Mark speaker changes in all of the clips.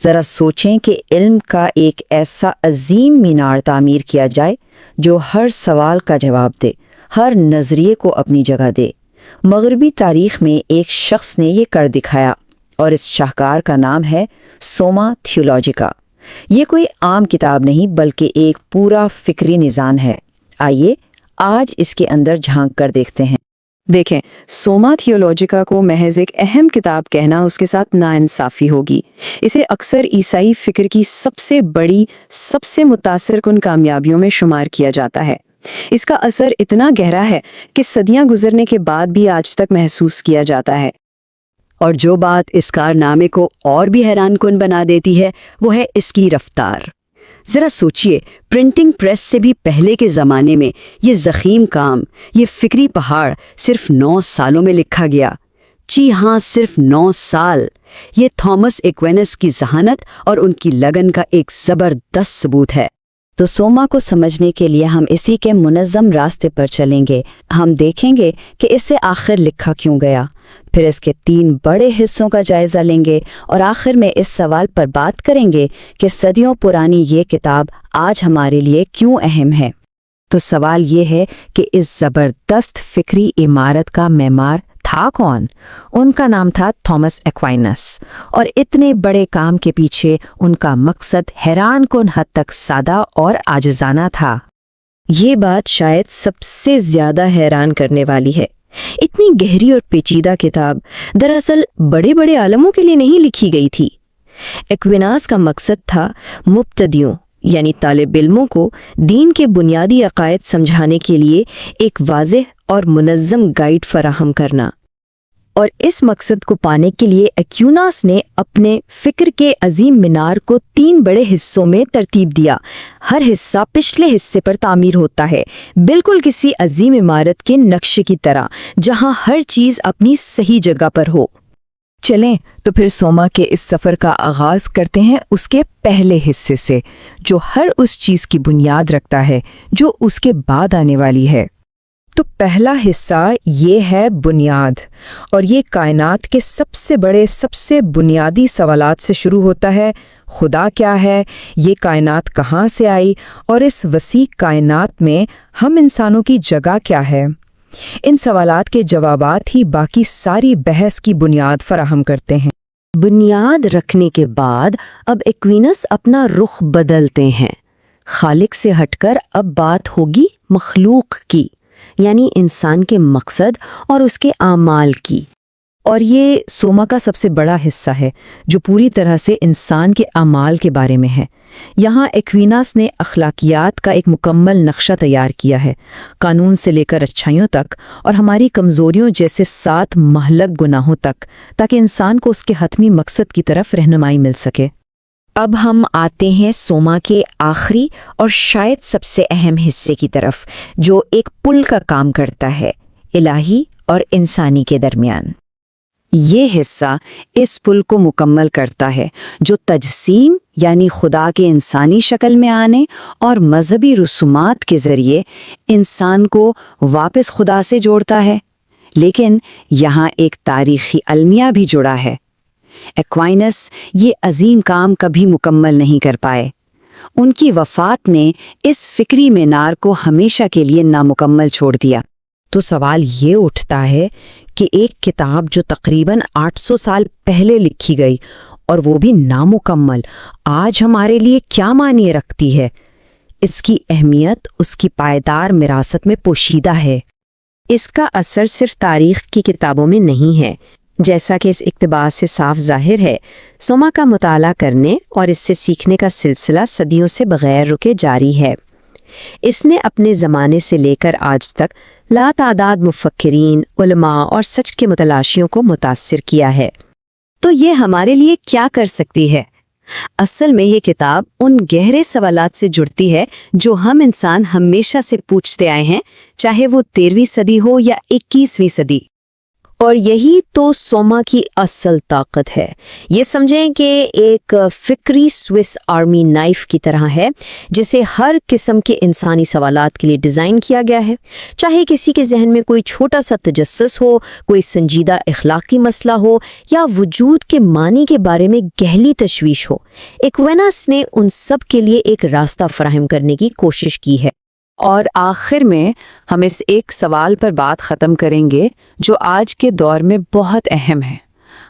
Speaker 1: ذرا سوچیں کہ علم کا ایک ایسا عظیم مینار تعمیر کیا جائے جو ہر سوال کا جواب دے، ہر نظریے کو اپنی جگہ دے۔ مغربی تاریخ میں ایک شخص نے یہ کر دکھایا، اور اس شاہکار کا نام ہے سوما تھیولوجیکا۔ یہ کوئی عام کتاب نہیں بلکہ ایک پورا فکری نظام ہے۔ آئیے آج اس کے اندر جھانک کر دیکھتے ہیں۔
Speaker 2: دیکھیں، سوما تھیولوجیکا کو محض ایک اہم کتاب کہنا اس کے ساتھ ناانصافی ہوگی۔ اسے اکثر عیسائی فکر کی سب سے بڑی، سب سے متاثر کن کامیابیوں میں شمار کیا جاتا ہے۔ اس کا اثر اتنا گہرا ہے کہ صدیاں گزرنے کے بعد بھی آج تک محسوس کیا جاتا ہے۔
Speaker 3: اور جو بات اس کارنامے کو اور بھی حیران کن بنا دیتی ہے وہ ہے اس کی رفتار۔ ذرا سوچئے، پرنٹنگ پریس سے بھی پہلے کے زمانے میں یہ ضخیم کام، یہ فکری پہاڑ صرف 9 سالوں میں لکھا گیا۔ جی ہاں، صرف 9 سال۔ یہ تھامس ایکوینس کی ذہانت اور ان کی لگن کا ایک زبردست ثبوت ہے۔
Speaker 1: تو سوما کو سمجھنے کے لیے ہم اسی کے منظم راستے پر چلیں گے۔ ہم دیکھیں گے کہ اسے آخر لکھا کیوں گیا، پھر اس کے 3 بڑے حصوں کا جائزہ لیں گے، اور آخر میں اس سوال پر بات کریں گے کہ صدیوں پرانی یہ کتاب آج ہمارے لیے کیوں اہم ہے۔ تو سوال یہ ہے کہ اس زبردست فکری عمارت کا معمار تھا کون؟ ان کا نام تھا تھامس ایکوائنس، اور اتنے بڑے کام کے پیچھے ان کا مقصد حیران کن حد تک سادہ اور عاجزانہ تھا۔
Speaker 2: یہ بات شاید سب سے زیادہ حیران کرنے والی ہے۔ اتنی گہری اور پیچیدہ کتاب دراصل بڑے بڑے عالموں کے لیے نہیں لکھی گئی تھی۔ ایکویناس کا مقصد تھا مبتدیوں یعنی طالب علموں کو دین کے بنیادی عقائد سمجھانے کے لیے ایک واضح اور منظم گائیڈ فراہم کرنا، اور اس مقصد کو پانے کے لیے ایکویناس نے اپنے فکر کے عظیم مینار کو 3 بڑے حصوں میں ترتیب دیا۔ ہر حصہ پچھلے حصے پر تعمیر ہوتا ہے، بالکل کسی عظیم عمارت کے نقشے کی طرح، جہاں ہر چیز اپنی صحیح جگہ پر ہو۔
Speaker 4: چلیں تو پھر سوما کے اس سفر کا آغاز کرتے ہیں اس کے پہلے حصے سے، جو ہر اس چیز کی بنیاد رکھتا ہے جو اس کے بعد آنے والی ہے۔ تو پہلا حصہ یہ ہے بنیاد، اور یہ کائنات کے سب سے بڑے، سب سے بنیادی سوالات سے شروع ہوتا ہے۔ خدا کیا ہے؟ یہ کائنات کہاں سے آئی؟ اور اس وسیع کائنات میں ہم انسانوں کی جگہ کیا ہے؟ ان سوالات کے جوابات ہی باقی ساری بحث کی بنیاد فراہم کرتے ہیں۔
Speaker 3: بنیاد رکھنے کے بعد اب ایکوینس اپنا رخ بدلتے ہیں۔ خالق سے ہٹ کر اب بات ہوگی مخلوق کی، یعنی انسان کے مقصد اور اس کے اعمال کی۔
Speaker 2: اور یہ سوما کا سب سے بڑا حصہ ہے جو پوری طرح سے انسان کے اعمال کے بارے میں ہے۔ یہاں ایکویناس نے اخلاقیات کا ایک مکمل نقشہ تیار کیا ہے، قانون سے لے کر اچھائیوں تک، اور ہماری کمزوریوں جیسے 7 مہلک گناہوں تک، تاکہ انسان کو اس کے حتمی مقصد کی طرف رہنمائی مل سکے۔
Speaker 1: اب ہم آتے ہیں سوما کے آخری اور شاید سب سے اہم حصے کی طرف، جو ایک پل کا کام کرتا ہے الہی اور انسانی کے درمیان۔
Speaker 3: یہ حصہ اس پل کو مکمل کرتا ہے جو تجسیم یعنی خدا کے انسانی شکل میں آنے اور مذہبی رسومات کے ذریعے انسان کو واپس خدا سے جوڑتا ہے۔ لیکن یہاں ایک تاریخی المیہ بھی جڑا ہے۔ ایکوائنس یہ عظیم کام کبھی مکمل نہیں کر پائے۔ ان کی وفات نے اس فکری مینار کو ہمیشہ کے لیے نامکمل چھوڑ دیا۔
Speaker 2: تو سوال یہ اٹھتا ہے کہ ایک کتاب جو تقریباً 800 سال پہلے لکھی گئی اور وہ بھی نامکمل، آج ہمارے لیے کیا معنی رکھتی ہے؟ اس کی اہمیت اس کی پائیدار وراثت میں پوشیدہ ہے۔ اس کا اثر صرف تاریخ کی کتابوں میں نہیں ہے، جیسا کہ اس اقتباس سے صاف ظاہر ہے۔ سوما کا مطالعہ کرنے اور اس سے سیکھنے کا سلسلہ صدیوں سے بغیر رکے جاری ہے۔ اس نے اپنے زمانے سے لے کر آج تک لاتعداد مفکرین، علماء اور سچ کے متلاشیوں کو متاثر کیا ہے۔
Speaker 3: تو یہ ہمارے لیے کیا کر سکتی ہے؟ اصل میں یہ کتاب ان گہرے سوالات سے جڑتی ہے جو ہم انسان ہمیشہ سے پوچھتے آئے ہیں، چاہے وہ 13ویں صدی ہو یا 21ویں صدی۔
Speaker 2: اور یہی تو سوما کی اصل طاقت ہے. یہ سمجھیں کہ ایک فکری سوئس آرمی نائف کی طرح ہے جسے ہر قسم کے انسانی سوالات کے لیے ڈیزائن کیا گیا ہے. چاہے کسی کے ذہن میں کوئی چھوٹا سا تجسس ہو، کوئی سنجیدہ اخلاقی مسئلہ ہو یا وجود کے معنی کے بارے میں گہری تشویش ہو، ایکویناس نے ان سب کے لیے ایک راستہ فراہم کرنے کی کوشش کی ہے.
Speaker 3: اور آخر میں ہم اس ایک سوال پر بات ختم کریں گے جو آج کے دور میں بہت اہم ہے.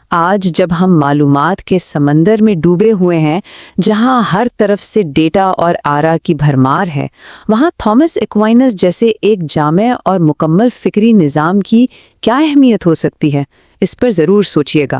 Speaker 3: آج جب ہم معلومات کے سمندر میں ڈوبے ہوئے ہیں، جہاں ہر طرف سے ڈیٹا اور آرا کی بھرمار ہے، وہاں تھامس ایکوائنس جیسے ایک جامع اور مکمل فکری نظام کی کیا اہمیت ہو سکتی ہے؟ اس پر ضرور سوچیے گا.